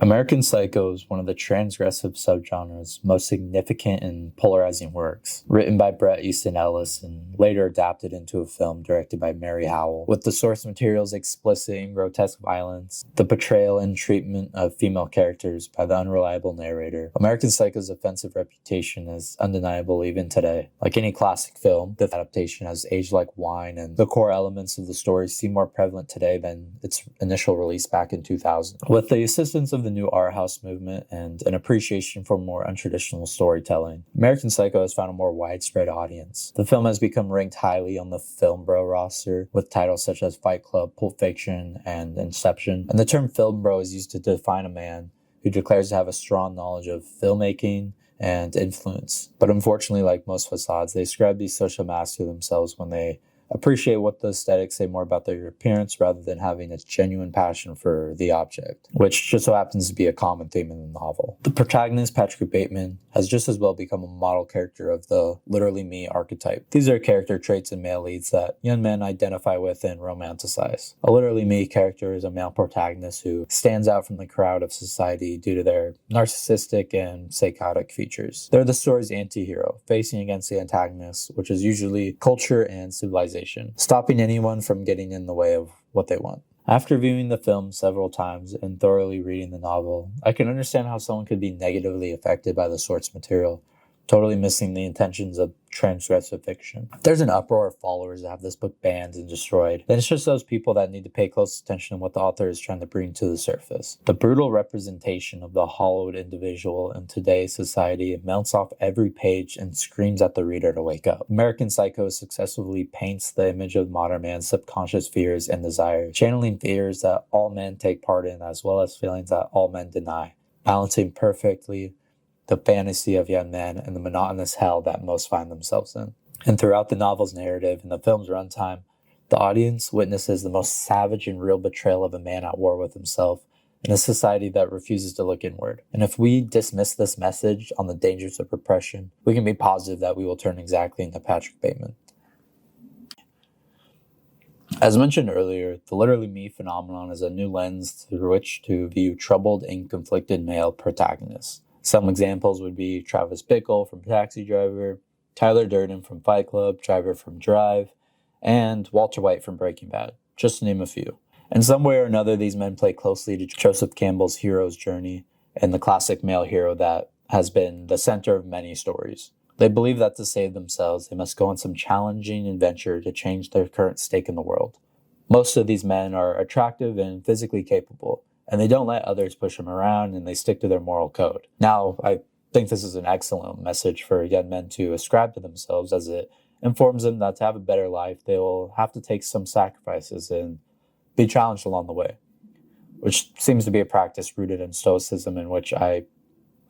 American Psycho is one of the transgressive subgenre's most significant and polarizing works, written by Bret Easton Ellis and later adapted into a film directed by Mary Howell. With the source material's explicit and grotesque violence, the portrayal and treatment of female characters by the unreliable narrator, American Psycho's offensive reputation is undeniable even today. Like any classic film, the adaptation has aged like wine, and the core elements of the story seem more prevalent today than its initial release back in 2000. With the assistance of the new art house movement and an appreciation for more untraditional storytelling, American Psycho has found a more widespread audience. The film has become ranked highly on the Film Bro roster, with titles such as Fight Club, Pulp Fiction, and Inception. And the term Film Bro is used to define a man who declares to have a strong knowledge of filmmaking and influence. But unfortunately, like most facades, they ascribe these social masks to themselves when they appreciate what the aesthetics say more about their appearance rather than having a genuine passion for the object, which just so happens to be a common theme in the novel. The protagonist, Patrick Bateman, has just as well become a model character of the literally me archetype. These are character traits in male leads that young men identify with and romanticize. A literally me character is a male protagonist who stands out from the crowd of society due to their narcissistic and psychotic features. They're the story's anti-hero, facing against the antagonist, which is usually culture and civilization, stopping anyone from getting in the way of what they want. After viewing the film several times and thoroughly reading the novel, I can understand how someone could be negatively affected by the source material, totally missing the intentions of transgressive fiction. If there's an uproar of followers that have this book banned and destroyed, then it's just those people that need to pay close attention to what the author is trying to bring to the surface. The brutal representation of the hollowed individual in today's society mounts off every page and screams at the reader to wake up. American Psycho successfully paints the image of modern man's subconscious fears and desires, channeling fears that all men take part in as well as feelings that all men deny, balancing perfectly the fantasy of young men and the monotonous hell that most find themselves in. And throughout the novel's narrative and the film's runtime, the audience witnesses the most savage and real betrayal of a man at war with himself in a society that refuses to look inward. And if we dismiss this message on the dangers of repression, we can be positive that we will turn exactly into Patrick Bateman. As mentioned earlier, the literally me phenomenon is a new lens through which to view troubled and conflicted male protagonists. Some examples would be Travis Bickle from Taxi Driver, Tyler Durden from Fight Club, Driver from Drive, and Walter White from Breaking Bad, just to name a few. In some way or another, these men play closely to Joseph Campbell's hero's journey and the classic male hero that has been the center of many stories. They believe that to save themselves, they must go on some challenging adventure to change their current stake in the world. Most of these men are attractive and physically capable, and they don't let others push them around, and they stick to their moral code. Now, I think this is an excellent message for young men to ascribe to themselves, as it informs them that to have a better life, they will have to take some sacrifices and be challenged along the way, which seems to be a practice rooted in Stoicism, in which I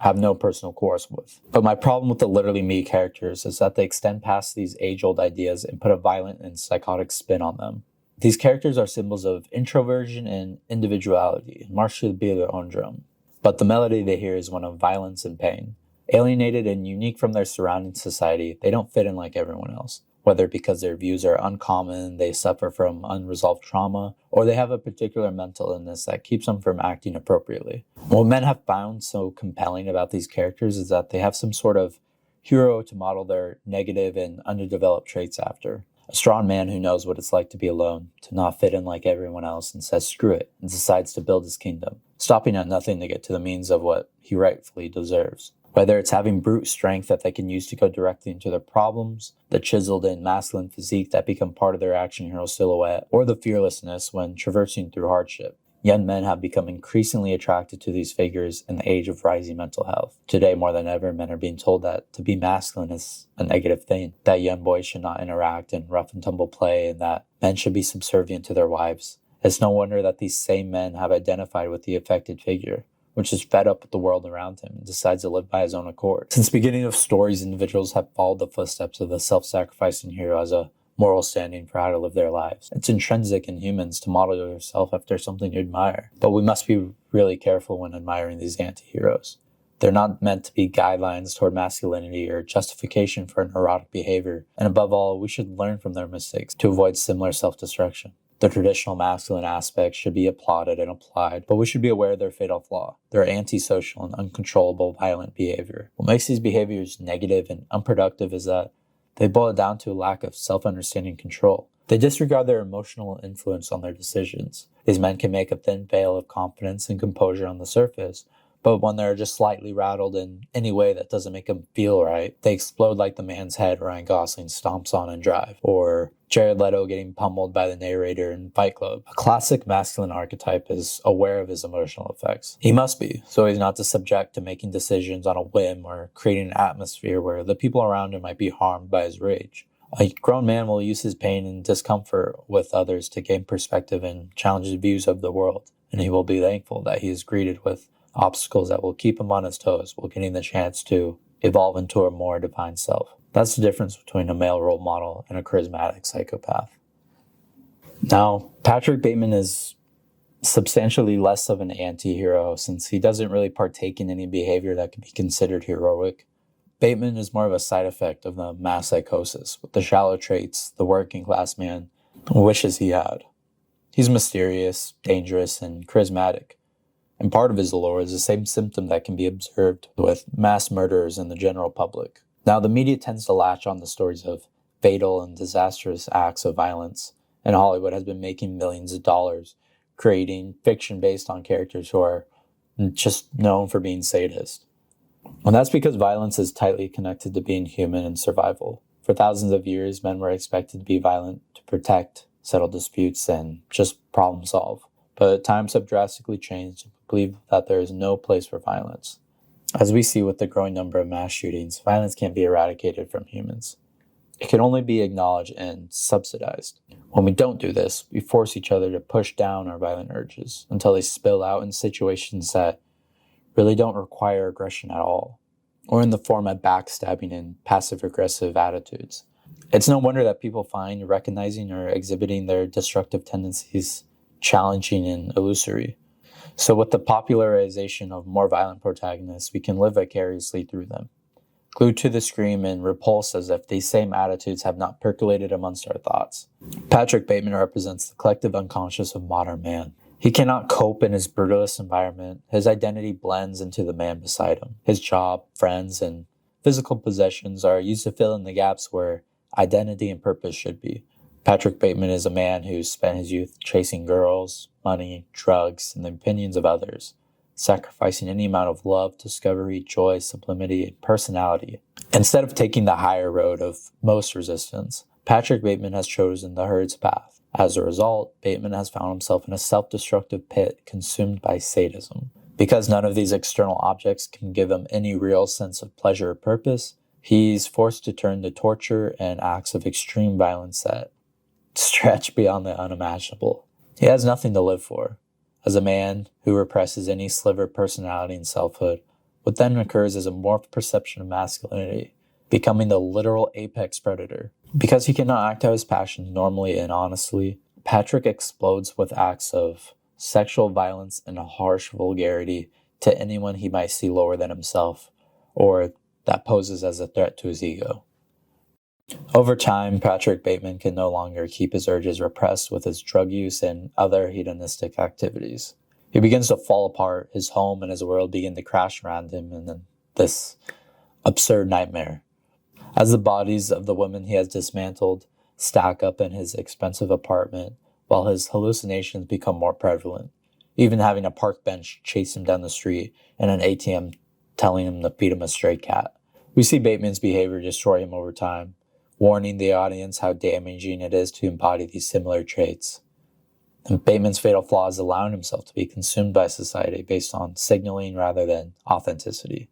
have no personal quarrels with. But my problem with the literally me characters is that they extend past these age-old ideas and put a violent and psychotic spin on them. These characters are symbols of introversion and individuality, march to the beat of their own drum. But the melody they hear is one of violence and pain. Alienated and unique from their surrounding society, they don't fit in like everyone else, whether because their views are uncommon, they suffer from unresolved trauma, or they have a particular mental illness that keeps them from acting appropriately. What men have found so compelling about these characters is that they have some sort of hero to model their negative and underdeveloped traits after. A strong man who knows what it's like to be alone, to not fit in like everyone else and says screw it and decides to build his kingdom, stopping at nothing to get to the means of what he rightfully deserves. Whether it's having brute strength that they can use to go directly into their problems, the chiseled and masculine physique that become part of their action hero silhouette, or the fearlessness when traversing through hardship. Young men have become increasingly attracted to these figures in the age of rising mental health. Today, more than ever, men are being told that to be masculine is a negative thing, that young boys should not interact in rough and tumble play, and that men should be subservient to their wives. It's no wonder that these same men have identified with the affected figure, which is fed up with the world around him and decides to live by his own accord. Since the beginning of stories, individuals have followed the footsteps of the self-sacrificing hero as a moral standing for how to live their lives. It's intrinsic in humans to model yourself after something you admire, but we must be really careful when admiring these anti-heroes. They're not meant to be guidelines toward masculinity or justification for neurotic behavior, and above all, we should learn from their mistakes to avoid similar self-destruction. The traditional masculine aspects should be applauded and applied, but we should be aware of their fatal flaw. Their antisocial and uncontrollable violent behavior. What makes these behaviors negative and unproductive is that they boil down to a lack of self-understanding control. They disregard their emotional influence on their decisions. These men can make a thin veil of confidence and composure on the surface, but when they're just slightly rattled in any way that doesn't make them feel right, they explode like the man's head Ryan Gosling stomps on in Drive, or Jared Leto getting pummeled by the narrator in Fight Club. A classic masculine archetype is aware of his emotional effects. He must be, so he's not subject to making decisions on a whim or creating an atmosphere where the people around him might be harmed by his rage. A grown man will use his pain and discomfort with others to gain perspective and challenge his views of the world, and he will be thankful that he is greeted with obstacles that will keep him on his toes while getting the chance to evolve into a more defined self. That's the difference between a male role model and a charismatic psychopath. Now, Patrick Bateman is substantially less of an anti-hero since he doesn't really partake in any behavior that could be considered heroic. Bateman is more of a side effect of the mass psychosis, with the shallow traits the working class man wishes he had. He's mysterious, dangerous, and charismatic. And part of his allure is the same symptom that can be observed with mass murderers in the general public. Now, the media tends to latch on the stories of fatal and disastrous acts of violence, and Hollywood has been making millions of dollars creating fiction based on characters who are just known for being sadists. And that's because violence is tightly connected to being human and survival. For thousands of years, men were expected to be violent to protect, settle disputes, and just problem solve. But times have drastically changed, and we believe that there is no place for violence. As we see with the growing number of mass shootings, violence can't be eradicated from humans. It can only be acknowledged and subsidized. When we don't do this, we force each other to push down our violent urges until they spill out in situations that really don't require aggression at all, or in the form of backstabbing and passive-aggressive attitudes. It's no wonder that people find recognizing or exhibiting their destructive tendencies challenging and illusory. So with the popularization of more violent protagonists, we can live vicariously through them, glued to the screen and repulsed as if these same attitudes have not percolated amongst our thoughts. Patrick Bateman represents the collective unconscious of modern man. He cannot cope in his brutalist environment. His identity blends into the man beside him. His job, friends, and physical possessions are used to fill in the gaps where identity and purpose should be. Patrick Bateman is a man who spent his youth chasing girls, money, drugs, and the opinions of others, sacrificing any amount of love, discovery, joy, sublimity, and personality. Instead of taking the higher road of most resistance, Patrick Bateman has chosen the herd's path. As a result, Bateman has found himself in a self-destructive pit consumed by sadism. Because none of these external objects can give him any real sense of pleasure or purpose, he's forced to turn to torture and acts of extreme violence that stretch beyond the unimaginable. He has nothing to live for. As a man who represses any sliver of personality and selfhood, what then occurs is a morphed perception of masculinity, becoming the literal apex predator. Because he cannot act out his passions normally and honestly, Patrick explodes with acts of sexual violence and a harsh vulgarity to anyone he might see lower than himself, or that poses as a threat to his ego. Over time, Patrick Bateman can no longer keep his urges repressed with his drug use and other hedonistic activities. He begins to fall apart. His home and his world begin to crash around him in this absurd nightmare. As the bodies of the women he has dismantled stack up in his expensive apartment, while his hallucinations become more prevalent, even having a park bench chase him down the street and an ATM telling him to feed him a stray cat. We see Bateman's behavior destroy him over time, warning the audience how damaging it is to embody these similar traits. And Bateman's fatal flaw is allowing himself to be consumed by society based on signaling rather than authenticity.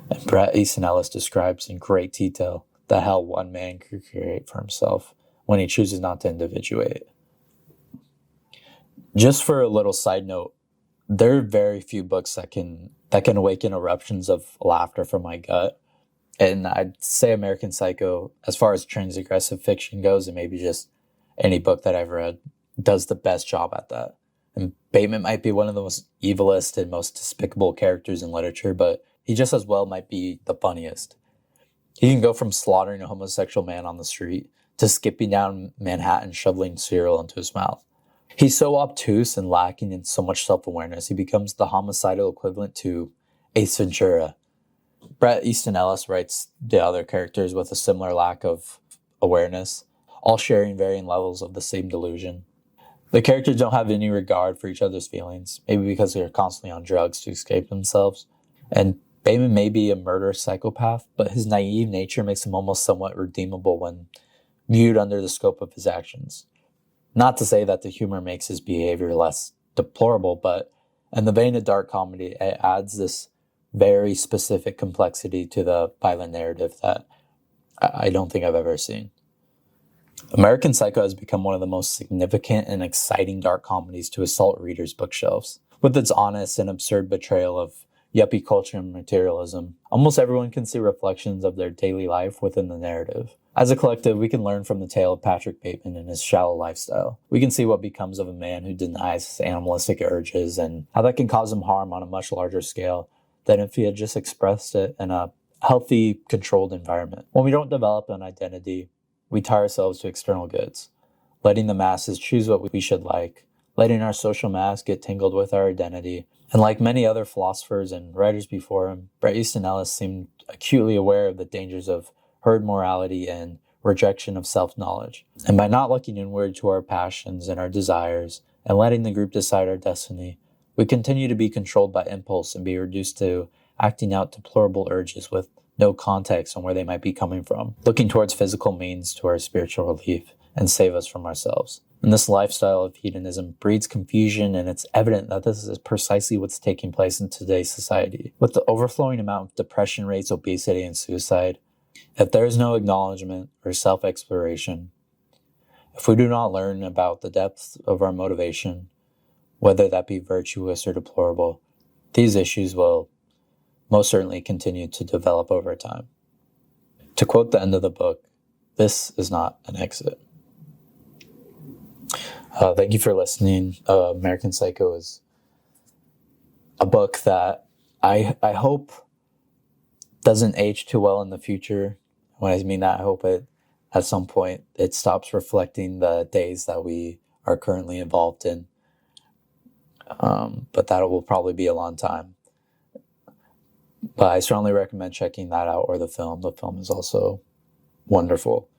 And Bret Easton Ellis describes in great detail the hell one man could create for himself when he chooses not to individuate. Just for a little side note, there are very few books that can awaken eruptions of laughter from my gut. And I'd say American Psycho, as far as transgressive fiction goes, and maybe just any book that I've read, does the best job at that. And Bateman might be one of the most evilest and most despicable characters in literature, but he just as well might be the funniest. He can go from slaughtering a homosexual man on the street to skipping down Manhattan shoveling cereal into his mouth. He's so obtuse and lacking in so much self-awareness, he becomes the homicidal equivalent to Ace Ventura. Bret Easton Ellis writes the other characters with a similar lack of awareness, all sharing varying levels of the same delusion. The characters don't have any regard for each other's feelings, maybe because they're constantly on drugs to escape themselves. And Bayman may be a murderous psychopath, but his naive nature makes him almost somewhat redeemable when viewed under the scope of his actions. Not to say that the humor makes his behavior less deplorable, but in the vein of dark comedy, it adds this very specific complexity to the violent narrative that I don't think I've ever seen. American Psycho has become one of the most significant and exciting dark comedies to assault readers' bookshelves. With its honest and absurd betrayal of yuppie culture and materialism, almost everyone can see reflections of their daily life within the narrative. As a collective, we can learn from the tale of Patrick Bateman and his shallow lifestyle. We can see what becomes of a man who denies his animalistic urges and how that can cause him harm on a much larger scale than if he had just expressed it in a healthy, controlled environment. When we don't develop an identity, we tie ourselves to external goods, letting the masses choose what we should like, letting our social mask get tangled with our identity. And like many other philosophers and writers before him, Bret Easton Ellis seemed acutely aware of the dangers of herd morality and rejection of self-knowledge. And by not looking inward to our passions and our desires and letting the group decide our destiny, we continue to be controlled by impulse and be reduced to acting out deplorable urges with no context on where they might be coming from, looking towards physical means to our spiritual relief and save us from ourselves. And this lifestyle of hedonism breeds confusion, and it's evident that this is precisely what's taking place in today's society. With the overflowing amount of depression rates, obesity, and suicide, if there is no acknowledgement or self-exploration, if we do not learn about the depth of our motivation, whether that be virtuous or deplorable, these issues will most certainly continue to develop over time. To quote the end of the book, this is not an exit. Thank you for listening. American Psycho is a book that I hope doesn't age too well in the future. When I mean that, I hope it at some point it stops reflecting the days that we are currently involved in. But that will probably be a long time. But I strongly recommend checking that out or the film. The film is also wonderful.